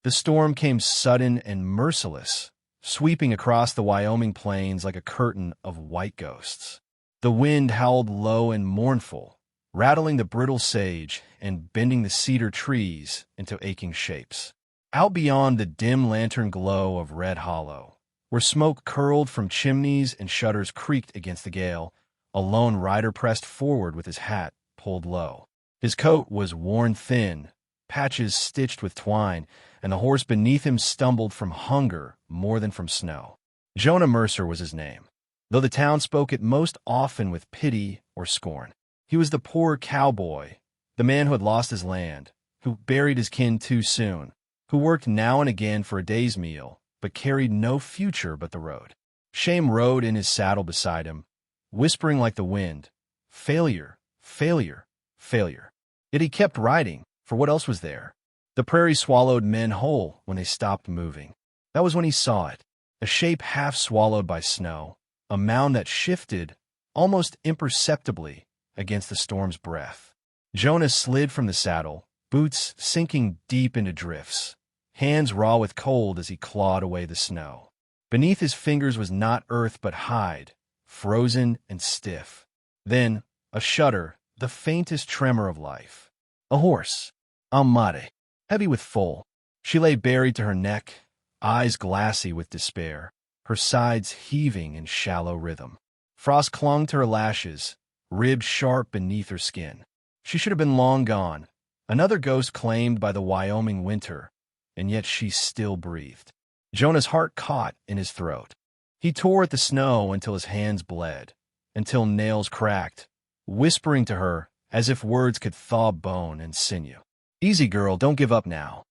The storm came sudden and merciless, sweeping across the Wyoming plains like a curtain of white ghosts. The wind howled low and mournful, rattling the brittle sage and bending the cedar trees into aching shapes. Out beyond the dim lantern glow of Red Hollow, where smoke curled from chimneys and shutters creaked against the gale, a lone rider pressed forward with his hat pulled low. His coat was worn thin, patches stitched with twine, and the horse beneath him stumbled from hunger more than from snow. Jonah Mercer was his name, though the town spoke it most often with pity or scorn. He was the poor cowboy, the man who had lost his land, who buried his kin too soon, who worked now and again for a day's meal, but carried no future but the road. Shame rode in his saddle beside him, whispering like the wind, "Failure, failure, failure." Yet he kept riding, for what else was there? The prairie swallowed men whole when they stopped moving. That was when he saw it, a shape half swallowed by snow, a mound that shifted, almost imperceptibly, against the storm's breath. Jonah slid from the saddle, boots sinking deep into drifts, hands raw with cold as he clawed away the snow. Beneath his fingers was not earth but hide, frozen and stiff. Then, a shudder, the faintest tremor of life. A horse, Amade, heavy with foal. She lay buried to her neck, eyes glassy with despair, her sides heaving in shallow rhythm. Frost clung to her lashes, ribs sharp beneath her skin. She should have been long gone, another ghost claimed by the Wyoming winter, and yet she still breathed. Jonah's heart caught in his throat. He tore at the snow until his hands bled, until nails cracked, whispering to her as if words could thaw bone and sinew. "Easy, girl, don't give up now."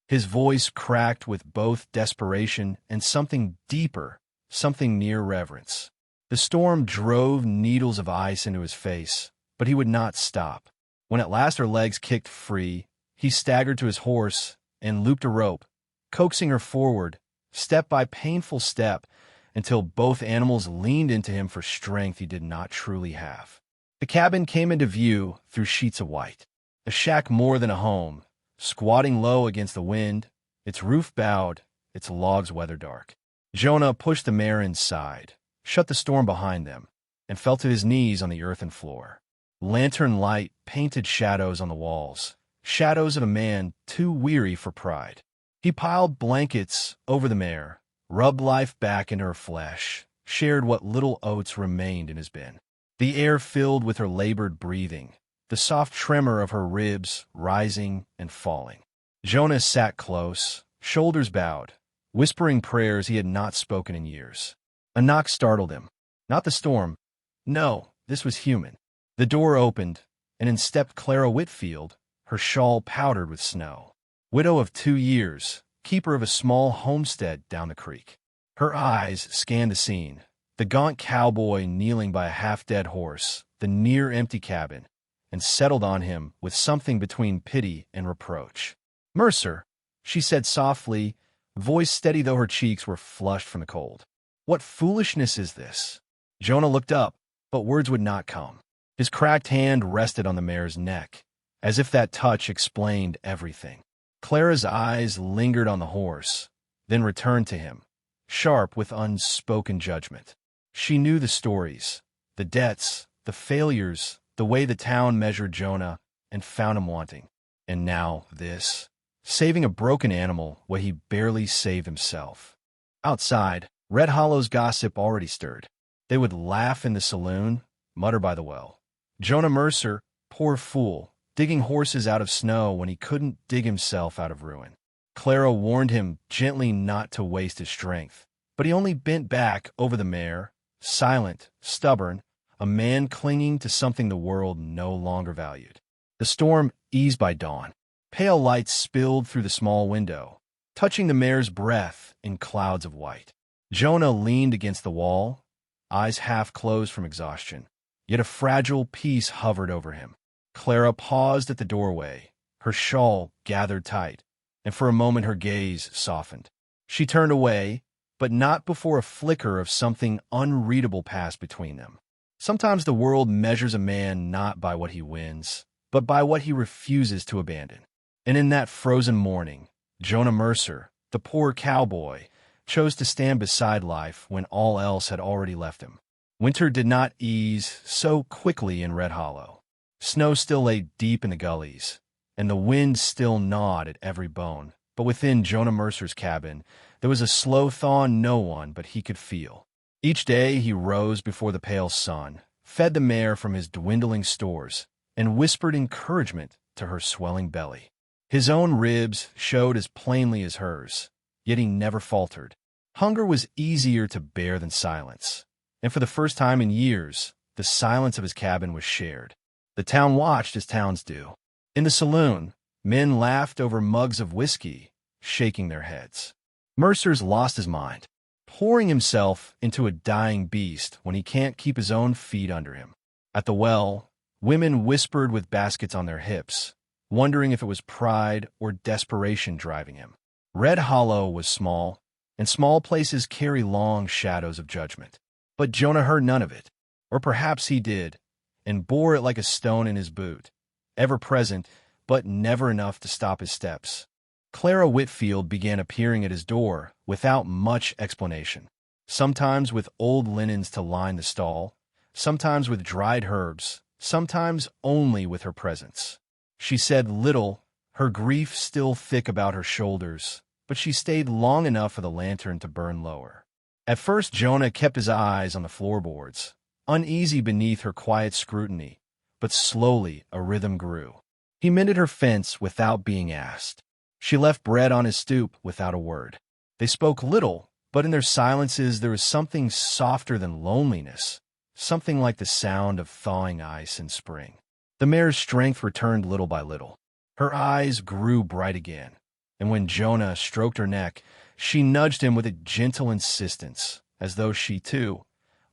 His voice cracked with both desperation and something deeper, something near reverence. The storm drove needles of ice into his face, but he would not stop. When at last her legs kicked free, he staggered to his horse and looped a rope, coaxing her forward, step by painful step, until both animals leaned into him for strength he did not truly have. The cabin came into view through sheets of white, a shack more than a home, squatting low against the wind, its roof bowed, its logs weather-dark. Jonah pushed the mare inside, shut the storm behind them, and fell to his knees on the earthen floor. Lantern light painted shadows on the walls, shadows of a man too weary for pride. He piled blankets over the mare, rubbed life back into her flesh, shared what little oats remained in his bin. The air filled with her labored breathing, the soft tremor of her ribs rising and falling. Jonah sat close, shoulders bowed, whispering prayers he had not spoken in years. A knock startled him. Not the storm. No, this was human. The door opened, and in stepped Clara Whitfield, her shawl powdered with snow. Widow of 2 years, keeper of a small homestead down the creek. Her eyes scanned the scene, the gaunt cowboy kneeling by a half-dead horse, the near-empty cabin, and settled on him with something between pity and reproach. "Mercer," she said softly, voice steady though her cheeks were flushed from the cold. "What foolishness is this?" Jonah looked up, but words would not come. His cracked hand rested on the mare's neck, as if that touch explained everything. Clara's eyes lingered on the horse, then returned to him, sharp with unspoken judgment. She knew the stories, the debts, the failures, the way the town measured Jonah, and found him wanting. And now this, saving a broken animal where he barely saved himself. Outside, Red Hollow's gossip already stirred. They would laugh in the saloon, mutter by the well. Jonah Mercer, poor fool, digging horses out of snow when he couldn't dig himself out of ruin. Clara warned him gently not to waste his strength, but he only bent back over the mare, silent, stubborn, a man clinging to something the world no longer valued. The storm eased by dawn. Pale lights spilled through the small window, touching the mare's breath in clouds of white. Jonah leaned against the wall, eyes half closed from exhaustion, yet a fragile peace hovered over him. Clara paused at the doorway, her shawl gathered tight, and for a moment her gaze softened. She turned away, but not before a flicker of something unreadable passed between them. Sometimes the world measures a man not by what he wins, but by what he refuses to abandon. And in that frozen morning, Jonah Mercer, the poor cowboy, chose to stand beside life when all else had already left him. Winter did not ease so quickly in Red Hollow. Snow still lay deep in the gullies, and the wind still gnawed at every bone. But within Jonah Mercer's cabin, there was a slow thaw no one but he could feel. Each day he rose before the pale sun, fed the mare from his dwindling stores, and whispered encouragement to her swelling belly. His own ribs showed as plainly as hers, yet he never faltered. Hunger was easier to bear than silence, and for the first time in years, the silence of his cabin was shared. The town watched as towns do. In the saloon, men laughed over mugs of whiskey, shaking their heads. Mercer's lost his mind, pouring himself into a dying beast when he can't keep his own feet under him. At the well, women whispered with baskets on their hips, wondering if it was pride or desperation driving him. Red Hollow was small, and small places carry long shadows of judgment. But Jonah heard none of it, or perhaps he did, and bore it like a stone in his boot, ever present, but never enough to stop his steps. Clara Whitfield began appearing at his door without much explanation, sometimes with old linens to line the stall, sometimes with dried herbs, sometimes only with her presence. She said little, her grief still thick about her shoulders, but she stayed long enough for the lantern to burn lower. At first Jonah kept his eyes on the floorboards, uneasy beneath her quiet scrutiny, but slowly a rhythm grew. He mended her fence without being asked. She left bread on his stoop without a word. They spoke little, but in their silences there was something softer than loneliness, something like the sound of thawing ice in spring. The mare's strength returned little by little. Her eyes grew bright again, and when Jonah stroked her neck, she nudged him with a gentle insistence, as though she, too,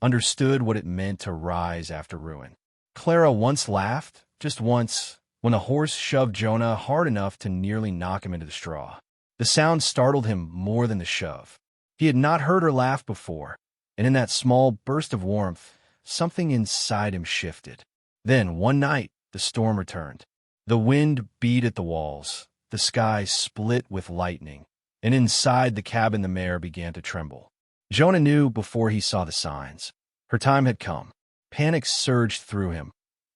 understood what it meant to rise after ruin. Clara once laughed, just once, when the horse shoved Jonah hard enough to nearly knock him into the straw. The sound startled him more than the shove. He had not heard her laugh before, and in that small burst of warmth, something inside him shifted. Then, one night, the storm returned. The wind beat at the walls, the sky split with lightning, and inside the cabin the mare began to tremble. Jonah knew before he saw the signs. Her time had come. Panic surged through him.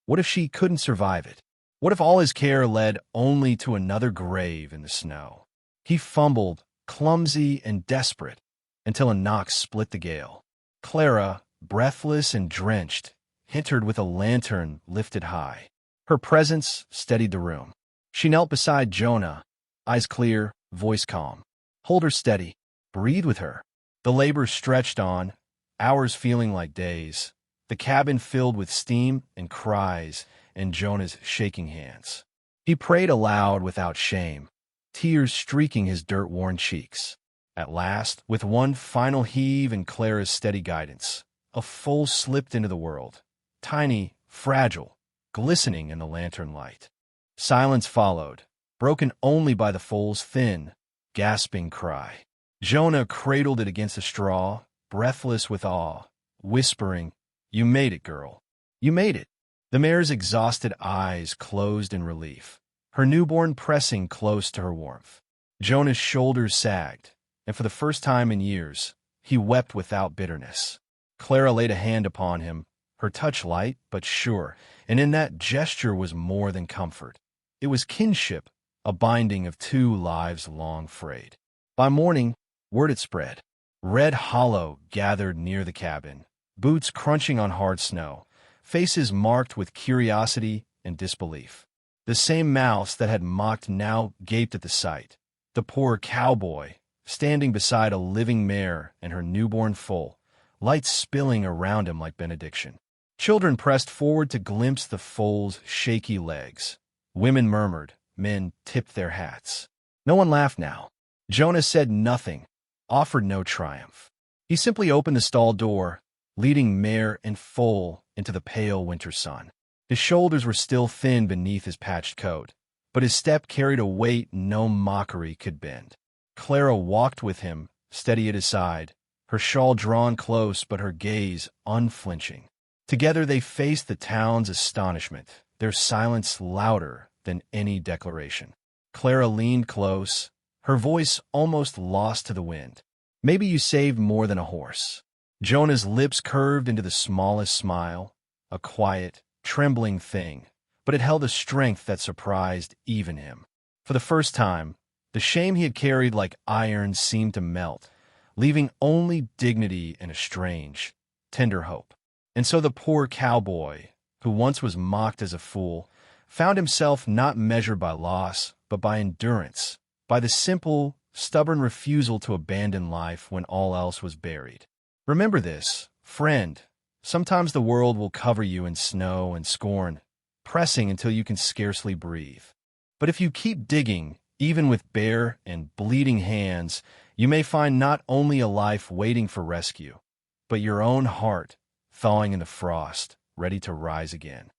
What if she couldn't survive it? What if all his care led only to another grave in the snow? He fumbled, clumsy and desperate, until a knock split the gale. Clara, breathless and drenched, entered with a lantern lifted high. Her presence steadied the room. She knelt beside Jonah, eyes clear, voice calm. Hold her steady. Breathe with her. The labor stretched on, hours feeling like days. The cabin filled with steam and cries and Jonah's shaking hands. He prayed aloud without shame, tears streaking his dirt-worn cheeks. At last, with one final heave and Clara's steady guidance, a foal slipped into the world, tiny, fragile, glistening in the lantern light. Silence followed, broken only by the foal's thin, gasping cry. Jonah cradled it against the straw, breathless with awe, whispering, "You made it, girl. You made it." The mare's exhausted eyes closed in relief, her newborn pressing close to her warmth. Jonah's shoulders sagged, and for the first time in years, he wept without bitterness. Clara laid a hand upon him, her touch light but sure, and in that gesture was more than comfort. It was kinship, a binding of two lives long frayed. By morning, word had spread. Red Hollow gathered near the cabin, boots crunching on hard snow, faces marked with curiosity and disbelief. The same mouths that had mocked now gaped at the sight. The poor cowboy, standing beside a living mare and her newborn foal, light spilling around him like benediction. Children pressed forward to glimpse the foal's shaky legs. Women murmured, men tipped their hats. No one laughed now. Jonah said nothing, offered no triumph. He simply opened the stall door, leading mare and foal into the pale winter sun. His shoulders were still thin beneath his patched coat, but his step carried a weight no mockery could bend. Clara walked with him, steady at his side, her shawl drawn close but her gaze unflinching. Together they faced the town's astonishment, their silence louder than any declaration. Clara leaned close, her voice almost lost to the wind. Maybe you saved more than a horse. Jonah's lips curved into the smallest smile, a quiet, trembling thing, but it held a strength that surprised even him. For the first time, the shame he had carried like iron seemed to melt, leaving only dignity and a strange, tender hope. And so the poor cowboy, who once was mocked as a fool, found himself not measured by loss, but by endurance, by the simple, stubborn refusal to abandon life when all else was buried. Remember this, friend. Sometimes the world will cover you in snow and scorn, pressing until you can scarcely breathe. But if you keep digging, even with bare and bleeding hands, you may find not only a life waiting for rescue, but your own heart thawing in the frost, ready to rise again.